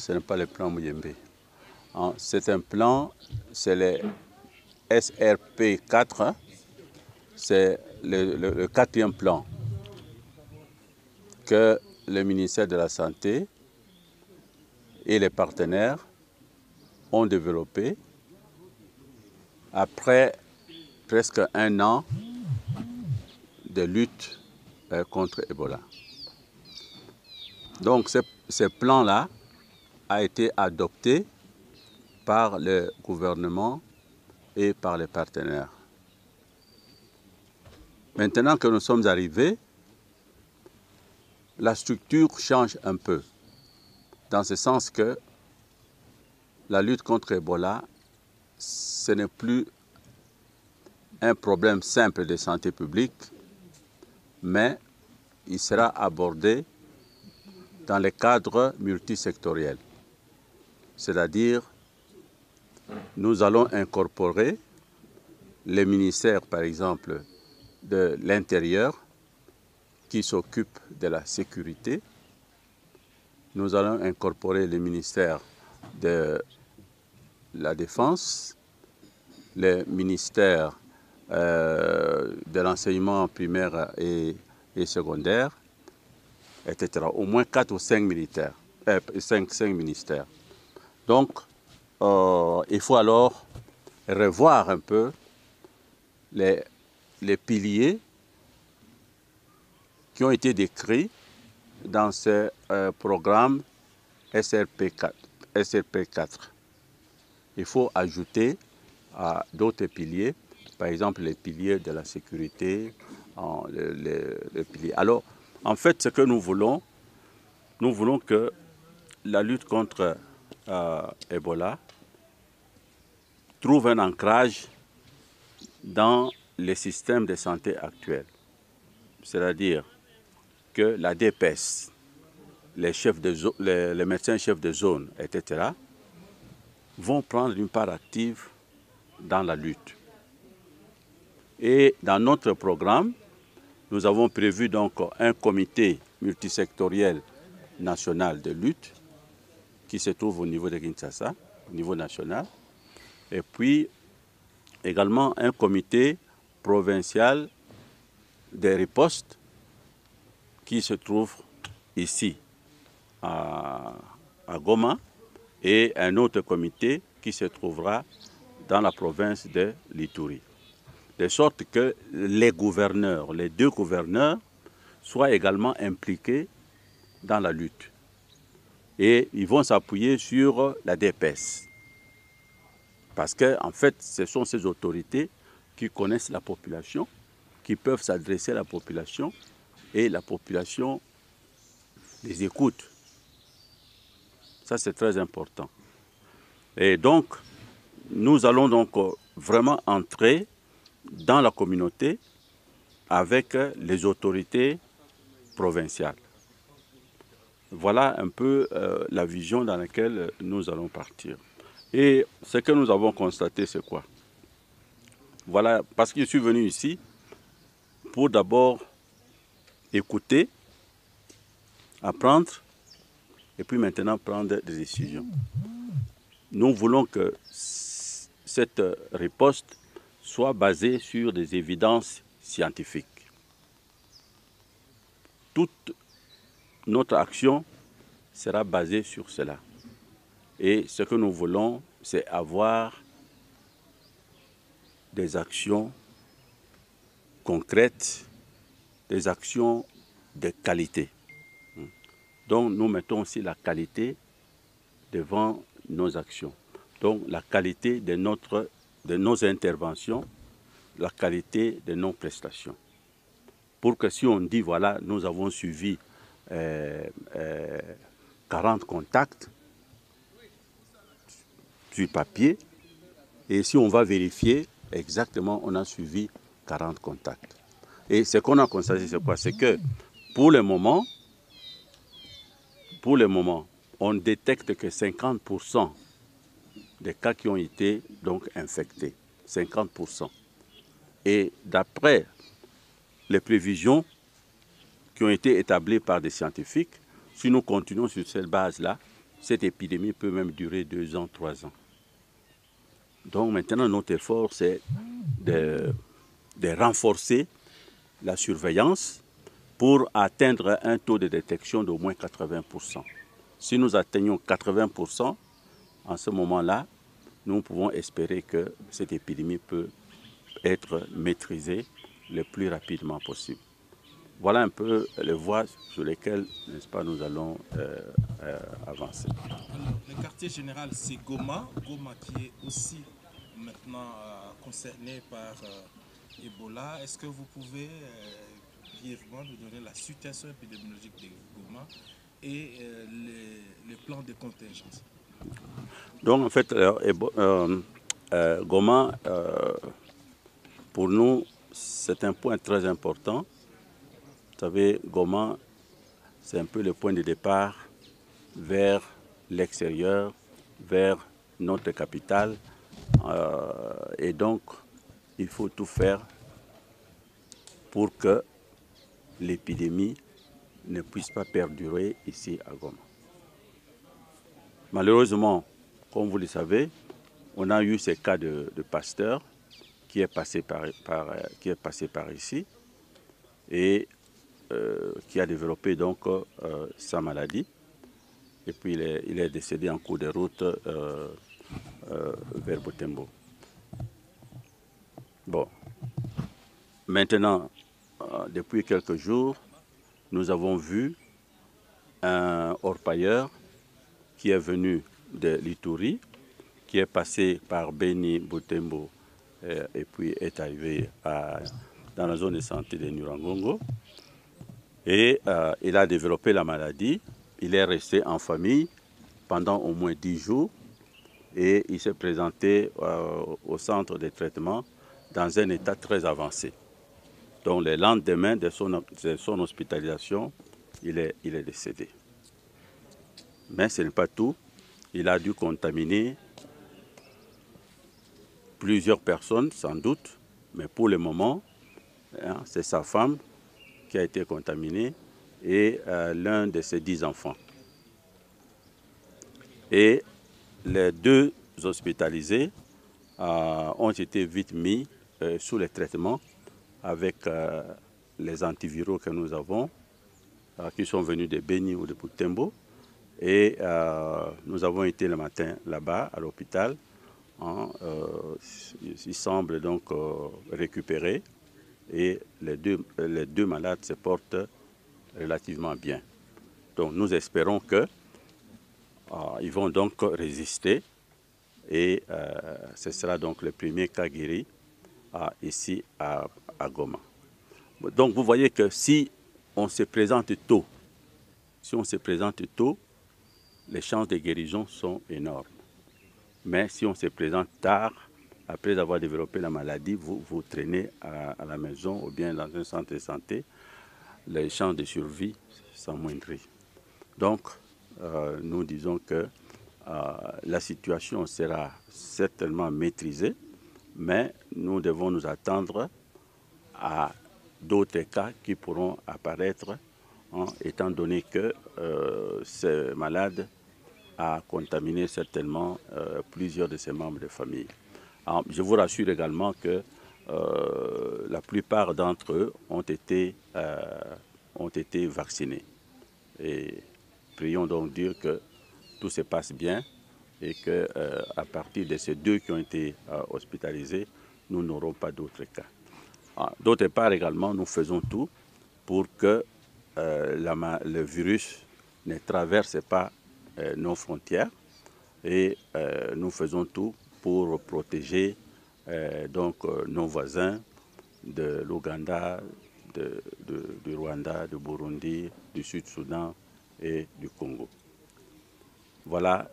Ce n'est pas le plan Muyembe. C'est un plan, c'est le SRP 4, c'est le quatrième plan que le ministère de la Santé et les partenaires ont développé après presque un an de lutte contre Ebola. Donc ce plan-là a été adopté par le gouvernement et par les partenaires. Maintenant que nous sommes arrivés, la structure change un peu, dans ce sens que la lutte contre Ebola, ce n'est plus un problème simple de santé publique, mais il sera abordé dans le cadre multisectoriel. C'est-à-dire, nous allons incorporer les ministères, par exemple, de l'Intérieur, qui s'occupent de la sécurité. Nous allons incorporer les ministères de la Défense, le ministère de l'enseignement primaire et secondaire, etc. Au moins 4 ou 5 militaires, 5 ministères. Donc, il faut alors revoir un peu les piliers qui ont été décrits dans ce programme SRP 4. Il faut ajouter à d'autres piliers, par exemple les piliers de la sécurité, les piliers. Alors, en fait, ce que nous voulons que la lutte contre Ebola trouve un ancrage dans les systèmes de santé actuels. C'est-à-dire que la DPS, les médecins chefs de zone, etc., vont prendre une part active dans la lutte. Et dans notre programme, nous avons prévu donc un comité multisectoriel national de lutte qui se trouve au niveau de Kinshasa, au niveau national, et puis également un comité provincial de riposte qui se trouve ici, à Goma, et un autre comité qui se trouvera dans la province de l'Ituri. De sorte que les gouverneurs, les 2 gouverneurs, soient également impliqués dans la lutte. Et ils vont s'appuyer sur la DPS. Parce qu'en fait, ce sont ces autorités qui connaissent la population, qui peuvent s'adresser à la population, et la population les écoute. Ça, c'est très important. Et donc, nous allons donc vraiment entrer dans la communauté avec les autorités provinciales. Voilà un peu la vision dans laquelle nous allons partir. Et ce que nous avons constaté, c'est quoi? Voilà, parce que je suis venu ici pour d'abord écouter, apprendre, et puis maintenant prendre des décisions. Nous voulons que cette riposte soit basée sur des évidences scientifiques. Toute notre action sera basée sur cela. Et ce que nous voulons, c'est avoir des actions concrètes, des actions de qualité. Donc nous mettons aussi la qualité devant nos actions. Donc la qualité de nos interventions, la qualité de nos prestations. Pour que si on dit, voilà, nous avons suivi 40 contacts sur papier, et si on va vérifier, exactement, on a suivi 40 contacts. Et ce qu'on a constaté, c'est quoi? C'est que pour le moment, on détecte que 50% des cas qui ont été donc infectés. 50%. Et d'après les prévisions qui ont été établies par des scientifiques, si nous continuons sur cette base-là, cette épidémie peut même durer 2 ans, 3 ans. Donc maintenant, notre effort, c'est de renforcer la surveillance pour atteindre un taux de détection d'au moins 80%. Si nous atteignons 80%, en ce moment-là, nous pouvons espérer que cette épidémie peut être maîtrisée le plus rapidement possible. Voilà un peu les voies sur lesquelles, n'est-ce pas, nous allons avancer. Alors, le quartier général, c'est Goma. Goma qui est aussi maintenant concerné par Ebola. Est-ce que vous pouvez brièvement nous donner la situation épidémiologique de Goma et les plans de contingence? Donc, en fait, Goma, pour nous, c'est un point très important. Vous savez, Goma, c'est un peu le point de départ vers l'extérieur, vers notre capitale. Et donc, il faut tout faire pour que l'épidémie ne puisse pas perdurer ici à Goma. Malheureusement, comme vous le savez, on a eu ces cas de pasteur qui est passé par ici et qui a développé donc sa maladie. Et puis il est décédé en cours de route vers Butembo. Bon, maintenant, depuis quelques jours, nous avons vu un orpailleur qui est venu de l'Ituri, qui est passé par Beni, Butembo, et puis est arrivé dans la zone de santé de Nurangongo. Et il a développé la maladie. Il est resté en famille pendant au moins 10 jours et il s'est présenté au centre de traitement dans un état très avancé. Donc le lendemain de son hospitalisation, il est décédé. Mais ce n'est pas tout. Il a dû contaminer plusieurs personnes, sans doute, mais pour le moment, hein, c'est sa femme qui a été contaminée et l'un de ses 10 enfants. Et les 2 hospitalisés ont été vite mis sous les traitements avec les antiviraux que nous avons, qui sont venus de Beni ou de Butembo. Et nous avons été le matin là-bas, à l'hôpital. Ils semblent donc récupérer et les deux malades se portent relativement bien. Donc nous espérons qu'ils vont donc résister et ce sera donc le premier cas guéri ici à Goma. Donc vous voyez que si on se présente tôt, les chances de guérison sont énormes. Mais si on se présente tard, après avoir développé la maladie, vous traînez à la maison ou bien dans un centre de santé, les chances de survie s'amoindrissent. Donc, nous disons que la situation sera certainement maîtrisée, mais nous devons nous attendre à d'autres cas qui pourront apparaître, hein, étant donné que ce malade a contaminé certainement plusieurs de ses membres de famille. Alors, je vous rassure également que la plupart d'entre eux ont été vaccinés. Et prions donc Dieu que tout se passe bien et qu'à partir de ces 2 qui ont été hospitalisés, nous n'aurons pas d'autres cas. D'autre part également, nous faisons tout pour que le virus ne traverse pas nos frontières et nous faisons tout pour protéger nos voisins de l'Ouganda, du Rwanda, du Burundi, du Sud-Soudan et du Congo. Voilà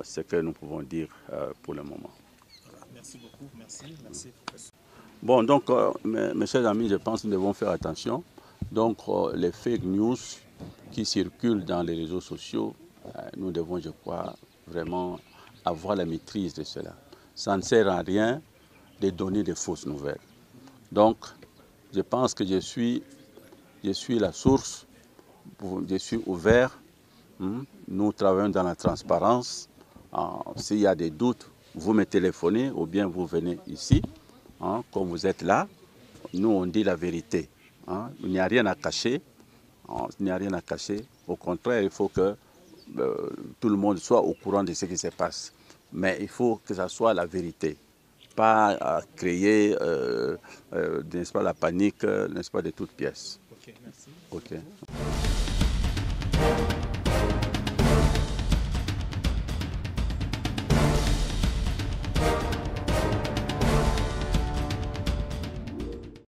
ce que nous pouvons dire pour le moment. Merci beaucoup, merci. Bon, donc, mes chers amis, je pense que nous devons faire attention. Donc, les fake news qui circulent dans les réseaux sociaux, nous devons, je crois, vraiment avoir la maîtrise de cela. Ça ne sert à rien de donner de fausses nouvelles. Donc, je pense que je suis la source, je suis ouvert Nous travaillons dans la transparence. S'il y a des doutes, vous me téléphonez ou bien vous venez ici. Comme vous êtes là, nous on dit la vérité. Il n'y a rien à cacher. Il n'y a rien à cacher. Au contraire, il faut que tout le monde soit au courant de ce qui se passe. Mais il faut que ça soit la vérité. Pas créer, n'est-ce pas, la panique, n'est-ce pas, de toutes pièces. Ok, merci. Ok.